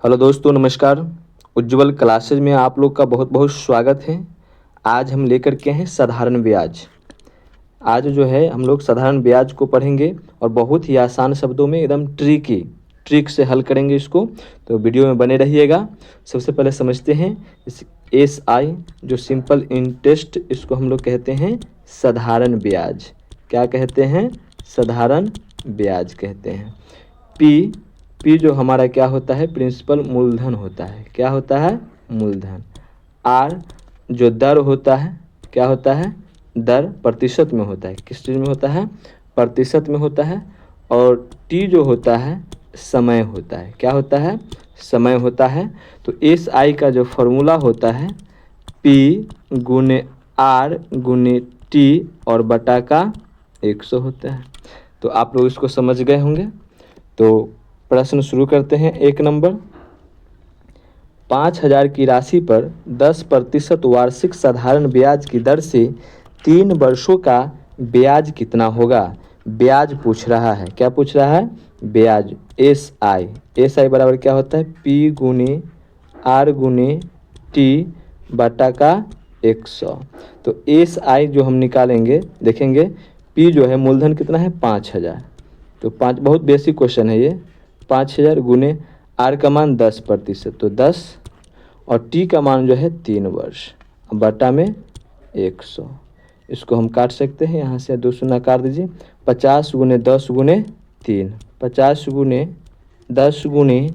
Hello दोस्तों, नमस्कार। उज्ज्वल classes में आप लोग का बहुत बहुत स्वागत है। आज हम लेकर के हैं साधारण ब्याज। आज जो है हम लोग साधारण ब्याज को पढ़ेंगे और बहुत ही आसान शब्दों में एकदम ट्रिक से हल करेंगे इसको। तो वीडियो में बने रहिएगा। सबसे पहले समझते हैं इस SI जो सिंपल इंटरेस्ट, इसको हम लोग कहते हैं साधारण ब्याज। क्या कहते हैं? साधारण ब्याज कहते हैं। पी जो हमारा क्या होता है? प्रिंसिपल मूलधन होता है। क्या होता है? मूलधन। आर जो दर होता है, क्या होता है? दर प्रतिशत में होता है। किस चीज़ में होता है? प्रतिशत में होता है। और टी जो होता है समय होता है। क्या होता है? समय होता है। तो SI का जो फॉर्मूला होता है P गुने R गुने T और बटा का 100 होता है। तो आप लोग इसको समझ गए होंगे। तो प्रश्न शुरू करते हैं। 1 नंबर, 5,000 की राशि पर 10% वार्षिक साधारण ब्याज की दर से 3 वर्षों का ब्याज कितना होगा? ब्याज पूछ रहा है। क्या पूछ रहा है? ब्याज। SI बराबर क्या होता है? P गुने R गुने T बटा का 100। तो SI जो हम निकालेंगे, देखेंगे P जो है मूलधन कितना है? 5,000। तो 5 बहुत बेसिक क्वेश्चन है ये। 5,000 गुने R का मान 10%, तो 10 और T का मान जो है 3 वर्ष बटा में 100। इसको हम काट सकते हैं, यहाँ से 2 शून्य काट दीजिए। 50 गुने 10 गुने 3, 50 गुने 10 गुने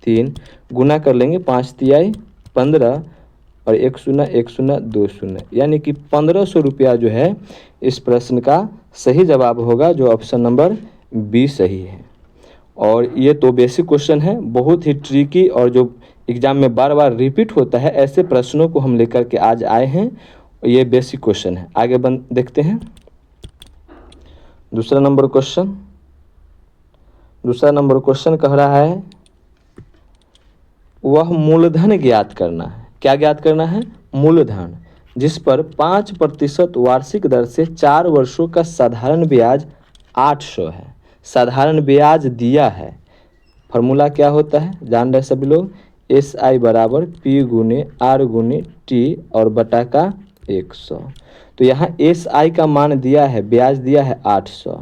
3 गुना कर लेंगे। 5 तिहाई 15 और 1 शून्य 1 शून्य 2 शून्य, यानी कि 1,500 रुपया जो है इस प्रश्न का सही जवाब होगा, जो ऑप्शन नंबर बी सही है। और ये तो बेसिक क्वेश्चन है, बहुत ही ट्रिकी और जो एग्जाम में बार बार रिपीट होता है, ऐसे प्रश्नों को हम लेकर के आज आए हैं। ये बेसिक क्वेश्चन है। आगे देखते हैं दूसरा नंबर क्वेश्चन कह रहा है वह मूलधन ज्ञात करना है। क्या ज्ञात करना है? मूलधन, जिस पर 5% वार्षिक दर से 4 वर्षों का साधारण ब्याज 800 है। साधारण ब्याज दिया है। फॉर्मूला क्या होता है? जान रहे सभी लोग। SI बराबर P गुने R गुने T और बटा का 100। तो यहाँ SI का मान दिया है, ब्याज दिया है 800,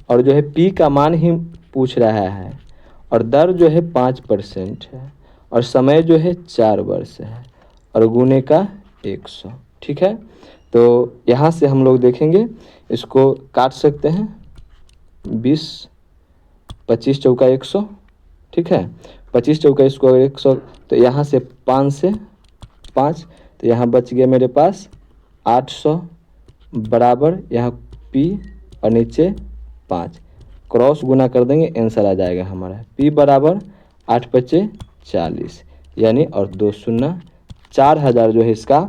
और जो है P का मान ही पूछ रहा है, और दर जो है 5% है, और समय जो है 4 वर्ष है, और गुने का 100। ठीक है। तो यहाँ से हम लोग देखेंगे, इसको काट सकते हैं। 20 25 चौका 100। ठीक है। 25 चौका इसको 100, तो यहाँ से 5 से 5, तो यहाँ बच गया मेरे पास 800 बराबर यहाँ P और नीचे 5, क्रॉस गुना कर देंगे, आंसर आ जाएगा हमारा P बराबर 8×5 = 40, यानी और 2 शून्य 4,000 जो है इसका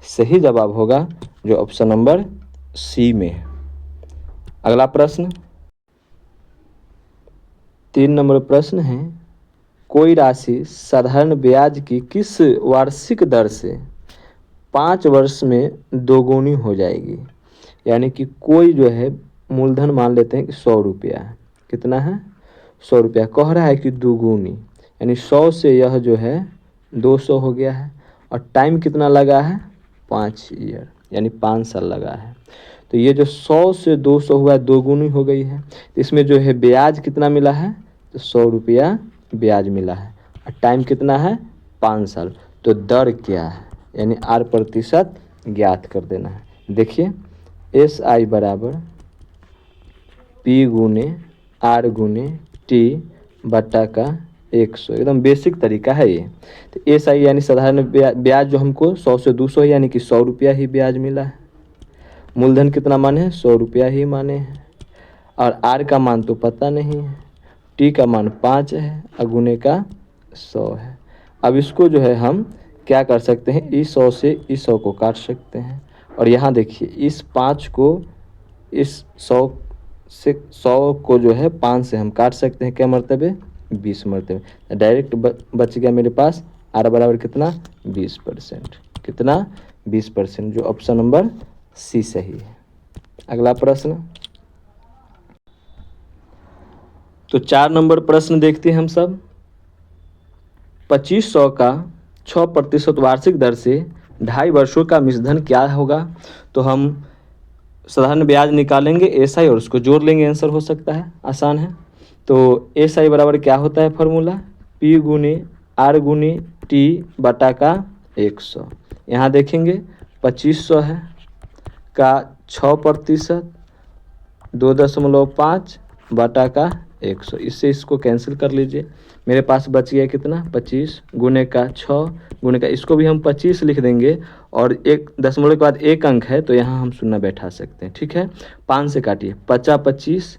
सही जवाब होगा, जो ऑप्शन नंबर सी में है। अगला प्रश्न 3 नंबर प्रश्न है, कोई राशि साधारण ब्याज की किस वार्षिक दर से 5 वर्ष में दोगुनी हो जाएगी? यानी कि कोई जो है मूलधन मान लेते हैं कि 100 रुपया है। कितना है? 100 रुपया। कह रहा है कि दोगुनी, यानी 100 से यह जो है 200 हो गया है, और टाइम कितना लगा है? 5 ईयर, यानी 5 साल लगा है। तो ये जो 100 से 200 हुआ, दोगुनी हो गई है। इसमें जो है ब्याज कितना मिला है? तो 100 रुपया ब्याज मिला है, और टाइम कितना है? 5 साल। तो दर क्या है? यानी R प्रतिशत ज्ञात कर देना है। देखिए SI बराबर P गुने R गुने T बटा का 100, एकदम बेसिक तरीका है ये। तो SI यानी साधारण ब्याज जो हमको 100 से 200 है, यानी कि 100 रुपया ही ब्याज मिला है। मूलधन कितना माने हैं? 100 रुपया ही माने हैं, और R का मान तो पता नहीं है, T का मान 5 है, और गुने का 100 है। अब इसको जो है हम क्या कर सकते हैं? इस 100 से इस 100 को काट सकते हैं, और यहाँ देखिए इस 5 को इस 100 को जो है 5 से हम काट सकते हैं। क्या मरतबे? 20 मरतबे। डायरेक्ट बच गया मेरे पास R बराबर कितना? 20%। कितना? 20%, जो ऑप्शन नंबर सी सही है। अगला प्रश्न, तो 4 नंबर प्रश्न देखते हैं हम सब। 2500 का 6% वार्षिक दर से 2.5 वर्षों का मिश्रधन क्या होगा? तो हम साधारण ब्याज निकालेंगे SI और उसको जोड़ लेंगे, आंसर हो सकता है, आसान है। तो SI बराबर क्या होता है फॉर्मूला? P गुने R गुने T बटा का 100। यहाँ देखेंगे 2500 है का 6%, 2.5 बटा का 100, इससे इसको कैंसिल कर लीजिए। मेरे पास बच गया कितना? 25 गुने का 6 गुने का, इसको भी हम 25 लिख देंगे और एक दशमलव के बाद एक अंक है तो यहाँ हम शून्य बैठा सकते हैं, ठीक है। 5 से काटिए, 50 25,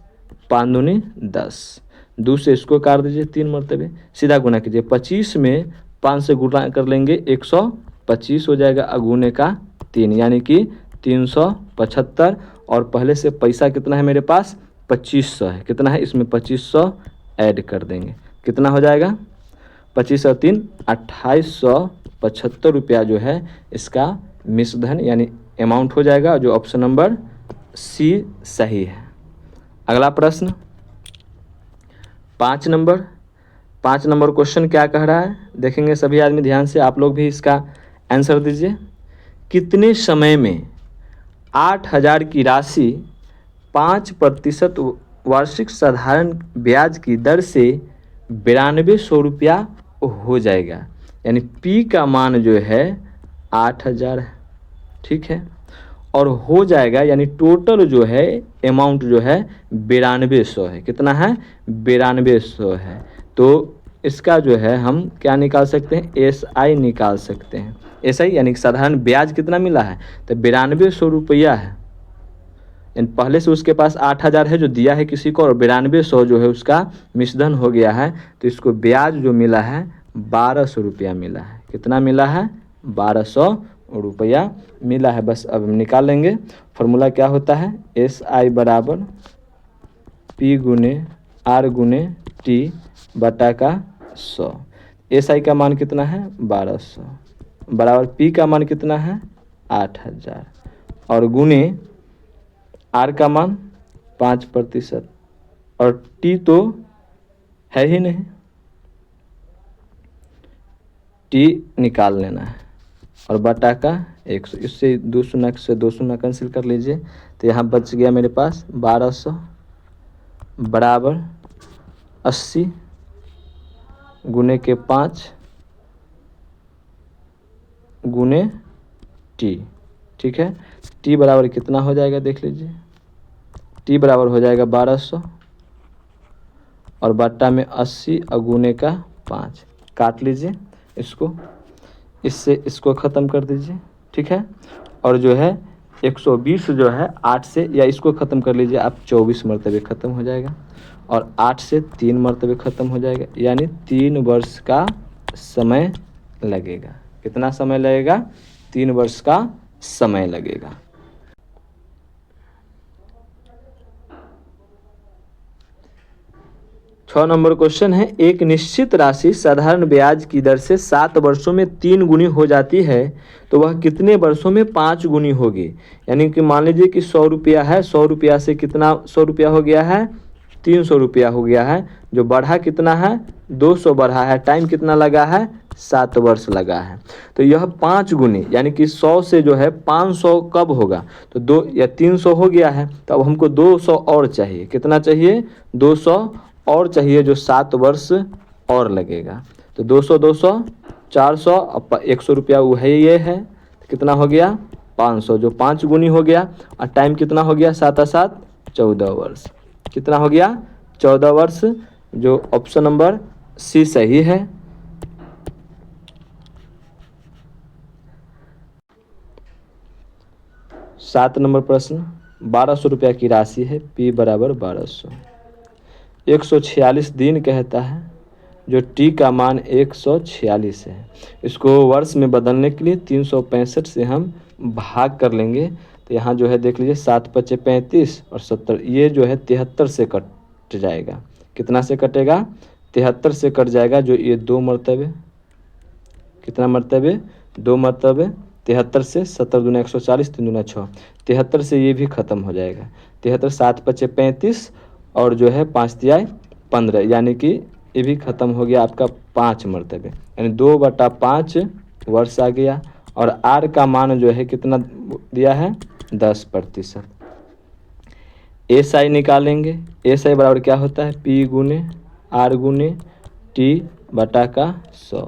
5 दूनी 10, 2 से इसको काट दीजिए 3 मरतबे, सीधा गुना कीजिए। 25 में 5 से गुना कर लेंगे 125 हो जाएगा, अगुने का 3 यानी कि 375। और पहले से पैसा कितना है मेरे पास? 2500 है। कितना है? इसमें 2500 ऐड कर देंगे, कितना हो जाएगा? 25 और 3 2875 रुपया जो है इसका मिश्रधन यानी अमाउंट हो जाएगा, जो ऑप्शन नंबर सी सही है। अगला प्रश्न 5 नंबर। 5 नंबर क्वेश्चन क्या कह रहा है देखेंगे सभी आदमी ध्यान से, आप लोग भी इसका आंसर दीजिए। कितने समय में 8000 की राशि 5% वार्षिक साधारण ब्याज की दर से 9200 रुपया हो जाएगा? यानी P का मान जो है 8000 है, ठीक है, और हो जाएगा यानी टोटल जो है अमाउंट जो है 9200 है। कितना है? 9200 है। तो इसका जो है हम क्या निकाल सकते हैं? SI निकाल सकते हैं। SI यानी कि साधारण ब्याज कितना मिला है? तो 9200 रुपया है। यानी पहले से उसके पास 8000 है जो दिया है किसी को, और 9200 जो है उसका मिश्रधन हो गया है, तो इसको ब्याज जो मिला है 1200 रुपया मिला है। कितना मिला है? 1200 रुपया मिला है। बस अब हम निकाल लेंगे। फॉर्मूला क्या होता है? SI बराबर P गुने R गुने T बटा का 100। SI का मान कितना है? 1200 बराबर P का मान कितना है? 8000 और गुने R का मान 5% और T तो है ही नहीं, T निकाल लेना है, और बटा का 100। इससे 2 शून्य से 2 शून्य कैंसिल कर लीजिए, तो यहाँ बच गया मेरे पास 1200 बराबर 80 गुने के 5 गुने T, ठीक है। T बराबर कितना हो जाएगा देख लीजिए, T बराबर हो जाएगा 1200 और बट्टा में 80 और गुने का 5, काट लीजिए इसको, इससे इसको ख़त्म कर दीजिए, ठीक है। और जो है 120 जो है 8 से, या इसको ख़त्म कर लीजिए आप, 24 मरतबे ख़त्म हो जाएगा और 8 से 3 मरतबे ख़त्म हो जाएगा, यानी 3 वर्ष का समय लगेगा। कितना समय लगेगा? 3 वर्ष का समय लगेगा। छह नंबर क्वेश्चन है, एक निश्चित राशि साधारण ब्याज की दर से 7 वर्षों में 3 गुनी हो जाती है तो वह कितने वर्षों में 5 गुनी होगी? यानी कि मान लीजिए कि 100 रुपया है, 100 रुपया से कितना 100 रुपया हो गया है? 300 रुपया हो गया है, जो बढ़ा कितना है? 200 बढ़ा है, टाइम कितना लगा है? 7 वर्ष लगा है। तो यह 5 गुनी यानी कि 100 से जो है 500 कब होगा? तो 2 या 300 हो गया है, तो अब हमको 200 और चाहिए। कितना चाहिए? 200 और चाहिए, जो 7 वर्ष और लगेगा। तो 200 200 400, अब 100 रुपया वो है, ये है, तो कितना हो गया? 500, जो 5 गुनी हो गया। और टाइम कितना हो गया? 7 7 14 वर्ष। कितना हो गया? 14 वर्ष, जो ऑप्शन नंबर सी सही है। सात नंबर प्रश्न, 1200 रुपया की राशि है, P बराबर 1200, 146 दिन कहता है, जो T का मान 146 है। इसको वर्ष में बदलने के लिए 365 से हम भाग कर लेंगे। तो यहाँ जो है देख लीजिए, 7 × 5 = 35 और 70, ये जो है 73 से कट जाएगा। कितना से कटेगा? 73 से कट जाएगा, जो ये 2 मरतबे, कितना मरतबे? 2 मरतबे। 73 से 70 दूना 140, 3 दूना 6, 73 से ये भी ख़त्म हो जाएगा। 73, 7 × 5 = 35 और जो है 5 × 3 = 15, यानी कि ये भी ख़त्म हो गया आपका 5 मरतबे, यानी 2/5 वर्ष आ गया। और आर का मान जो है कितना दिया है 10%। एस आई निकालेंगे। एस आई बराबर क्या होता है पी गुने आर गुने टी बटा का 100।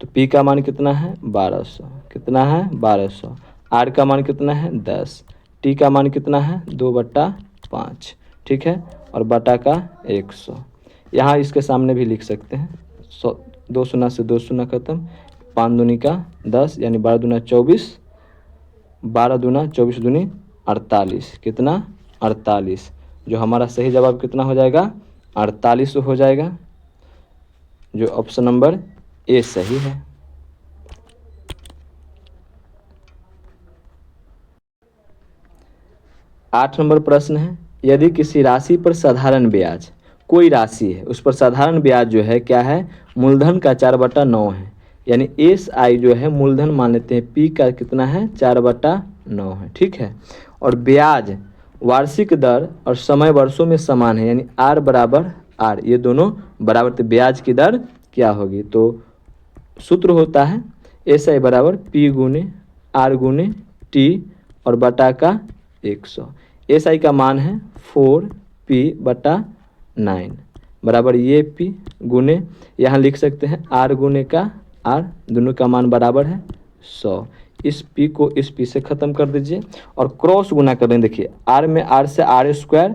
तो पी का मान कितना है 1200, कितना है 1200। आर का मान कितना है 10, टी का मान कितना है 2/5, ठीक है, और बटा का 100। यहाँ इसके सामने भी लिख सकते हैं 100, 2 शून्य से 2 शून्य खत्म, 5 दूनी का 10 यानी 12 दूना 24, 12 दूना 24 दूनी 48, कितना 48। जो हमारा सही जवाब कितना हो जाएगा 48 हो जाएगा, जो ऑप्शन नंबर ए सही है। आठ नंबर प्रश्न है, यदि किसी राशि पर साधारण ब्याज, कोई राशि है उस पर साधारण ब्याज जो है क्या है मूलधन का 4/9 है, यानी एस आई जो है मूलधन मान लेते हैं, पी का कितना है 4/9 है, ठीक है, और ब्याज वार्षिक दर और समय वर्षों में समान है, यानी आर बराबर आर, ये दोनों बराबर, तो ब्याज की दर क्या होगी, तो सूत्र होता है एस आई बराबर पी गुने आर गुने टी और बटा का 100। एस आई का मान है 4p/9 बराबर ये p गुने, यहाँ लिख सकते हैं आर गुने का आर, दोनों का मान बराबर है 100। इस p को इस p से ख़त्म कर दीजिए और क्रॉस गुना कर दें। देखिए r में r से r²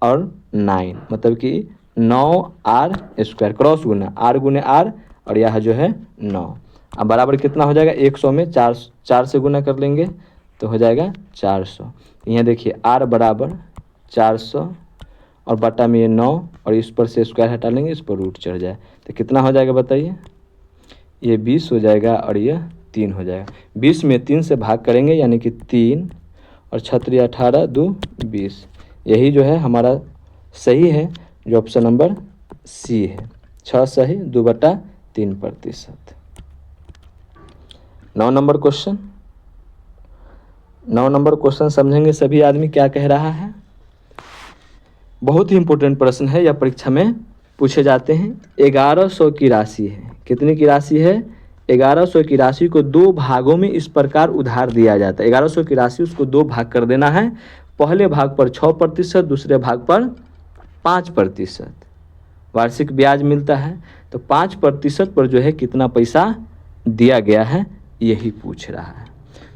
और 9 मतलब कि 9r², क्रॉस गुना r गुने r और यह जो है 9। अब बराबर कितना हो जाएगा 100 में 4 से गुना कर लेंगे तो हो जाएगा 400। यहाँ देखिए r बराबर 400 और बटा में ये 9 और इस पर से स्क्वायर हटा लेंगे, इस पर रूट चढ़ जाए तो कितना हो जाएगा बताइए, ये 20 हो जाएगा और यह 3 हो जाएगा। 20 में 3 से भाग करेंगे यानी कि 3 और 6 18 2 20, यही जो है हमारा सही है, जो ऑप्शन नंबर सी है, 6 सही 2/3%। 9 नंबर क्वेश्चन, 9 नंबर क्वेश्चन समझेंगे सभी आदमी क्या कह रहा है। बहुत ही इंपॉर्टेंट प्रश्न है, यह परीक्षा में पूछे जाते हैं। 1100 की राशि है, कितनी की राशि है 1100 की राशि को 2 भागों में इस प्रकार उधार दिया जाता है। 1100 की राशि उसको 2 भाग कर देना है, पहले भाग पर 6%, दूसरे भाग पर 5% वार्षिक ब्याज मिलता है, तो 5% पर जो है कितना पैसा दिया गया है यही पूछ रहा है।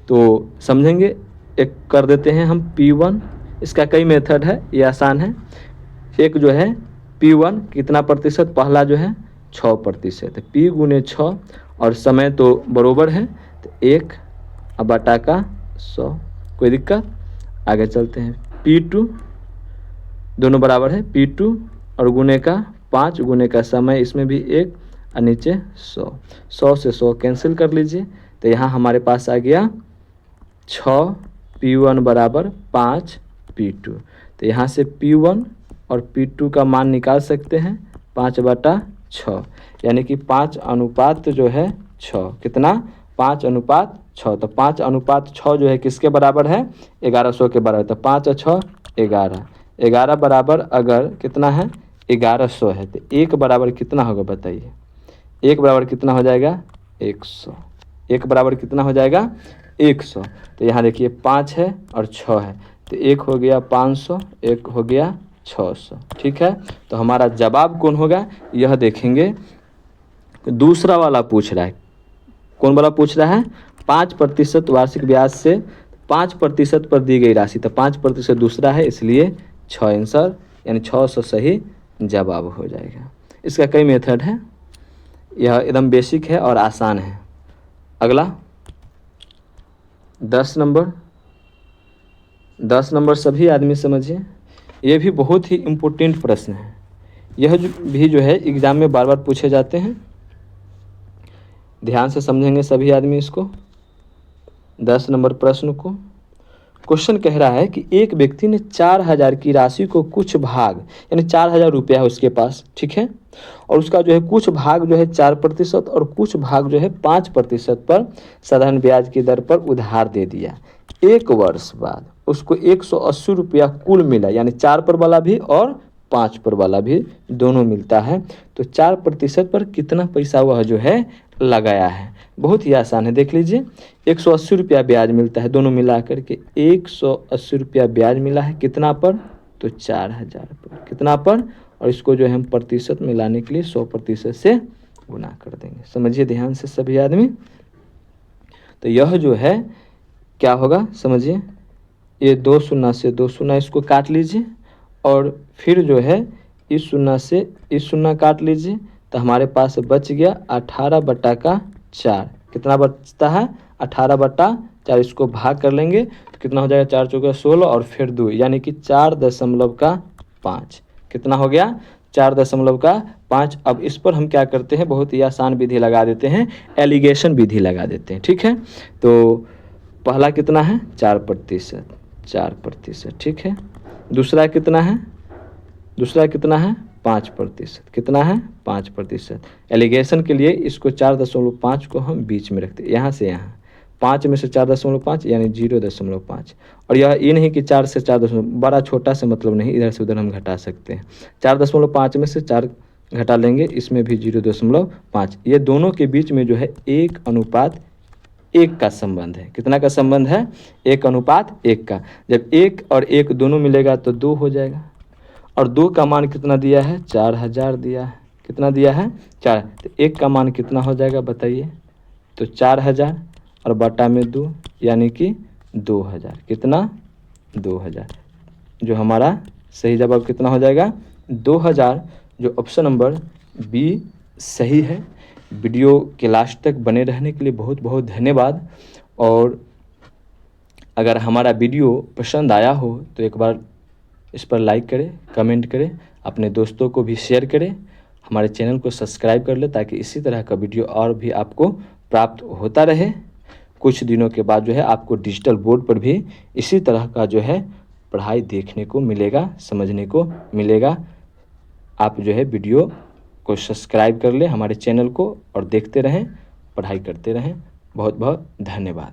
तो समझेंगे, एक कर देते हैं हम P1, इसका कई मेथड है, ये आसान है। एक जो है P1 कितना प्रतिशत, पहला जो है 6%, P गुने 6 और समय तो बरोबर है तो 1 बटा का 100, कोई दिक्कत। आगे चलते हैं P2 दोनों बराबर है, P2 और गुने का 5 गुने का समय, इसमें भी 1 और नीचे 100, 100 से 100 कैंसिल कर लीजिए तो यहाँ हमारे पास आ गया 6 P1 बराबर 5 P2। तो यहाँ से P1 और P2 का मान निकाल सकते हैं 5/6, यानी कि 5:6 जो है 6, कितना 5:6। तो 5:6 जो है किसके बराबर है 1100 के बराबर, तो 5 और 6 11, 11 बराबर अगर कितना है 1100 है तो 1 बराबर कितना होगा बताइए, 1 बराबर कितना हो जाएगा 100, 1 बराबर कितना हो जाएगा 100। तो यहाँ देखिए 5 है और 6 है तो 1 हो गया 500, 1 हो गया 600, ठीक है। तो हमारा जवाब कौन होगा यह देखेंगे, दूसरा वाला पूछ रहा है। कौन वाला पूछ रहा है 5% वार्षिक ब्याज से 5% पर दी गई राशि, तो 5% दूसरा है, इसलिए 6 आंसर यानी 600 सही जवाब हो जाएगा। इसका कई मेथड है, यह एकदम बेसिक है और आसान है। अगला 10 नंबर, 10 नंबर सभी आदमी समझिए, ये भी बहुत ही इम्पोर्टेंट प्रश्न है, यह भी जो है एग्ज़ाम में बार बार पूछे जाते हैं, ध्यान से समझेंगे सभी आदमी इसको। 10 नंबर प्रश्न को, क्वेश्चन कह रहा है कि एक व्यक्ति ने 4000 की राशि को कुछ भाग, यानी 4000 रुपया है उसके पास, ठीक है, और उसका जो है कुछ भाग जो है 4% और कुछ भाग जो है 5% पर साधारण ब्याज की दर पर उधार दे दिया। 1 वर्ष बाद उसको 180 रुपया कुल मिला, यानी 4 पर वाला भी और 5 पर वाला भी दोनों मिलता है। तो 4% पर कितना पैसा वह जो है लगाया है। बहुत ही आसान है, देख लीजिए। 180 रुपया ब्याज मिलता है, दोनों मिला करके 180 रुपया ब्याज मिला है, कितना पर, तो 4000 पर। कितना पर, और इसको जो है हम प्रतिशत में लाने के लिए 100% से गुना कर देंगे। समझिए ध्यान से सभी आदमी। तो यह जो है क्या होगा समझिए, ये 2 शून्य से 2 शून्य इसको काट लीजिए, और फिर जो है इस शून्य से इस शून्य काट लीजिए, तो हमारे पास बच गया 18/4। कितना बचता है, 18/4। इसको भाग कर लेंगे तो कितना हो जाएगा, 4 चौका 16 और फिर 2, यानी कि 4.5। कितना हो गया, 4.5। अब इस पर हम क्या करते हैं, बहुत ही आसान विधि लगा देते हैं, एलिगेशन विधि लगा देते हैं। ठीक है, तो पहला कितना है, 4%। ठीक है, दूसरा कितना है, 5%। कितना है, 5%। एलिगेशन के लिए इसको 4.5 को हम बीच में रखते हैं, यहाँ से यहाँ 5 में से 4.5 यानी 0.5। और यह ये नहीं कि 4 से 4, बड़ा छोटा से मतलब नहीं, इधर से उधर हम घटा सकते हैं। 4.5 में से 4 घटा लेंगे, इसमें भी 0.5। ये दोनों के बीच में जो है 1:1 का संबंध है। कितना का संबंध है, 1:1 का। जब 1 और 1 दोनों मिलेगा तो 2 हो जाएगा, और 2 का मान कितना दिया है, 4000 दिया है। कितना दिया है, 4। तो 1 का मान कितना हो जाएगा बताइए, तो 4000 और बटा में 2 यानी कि 2000। कितना, 2000। जो हमारा सही जवाब कितना हो जाएगा, 2000। जो ऑप्शन नंबर बी सही है। वीडियो के लास्ट तक बने रहने के लिए बहुत बहुत धन्यवाद। और अगर हमारा वीडियो पसंद आया हो तो एक बार इस पर लाइक करें, कमेंट करें, अपने दोस्तों को भी शेयर करें, हमारे चैनल को सब्सक्राइब कर लें, ताकि इसी तरह का वीडियो और भी आपको प्राप्त होता रहे। कुछ दिनों के बाद जो है आपको डिजिटल बोर्ड पर भी इसी तरह का जो है पढ़ाई देखने को मिलेगा, समझने को मिलेगा। आप जो है वीडियो को सब्सक्राइब कर लें हमारे चैनल को, और देखते रहें, पढ़ाई करते रहें। बहुत बहुत धन्यवाद।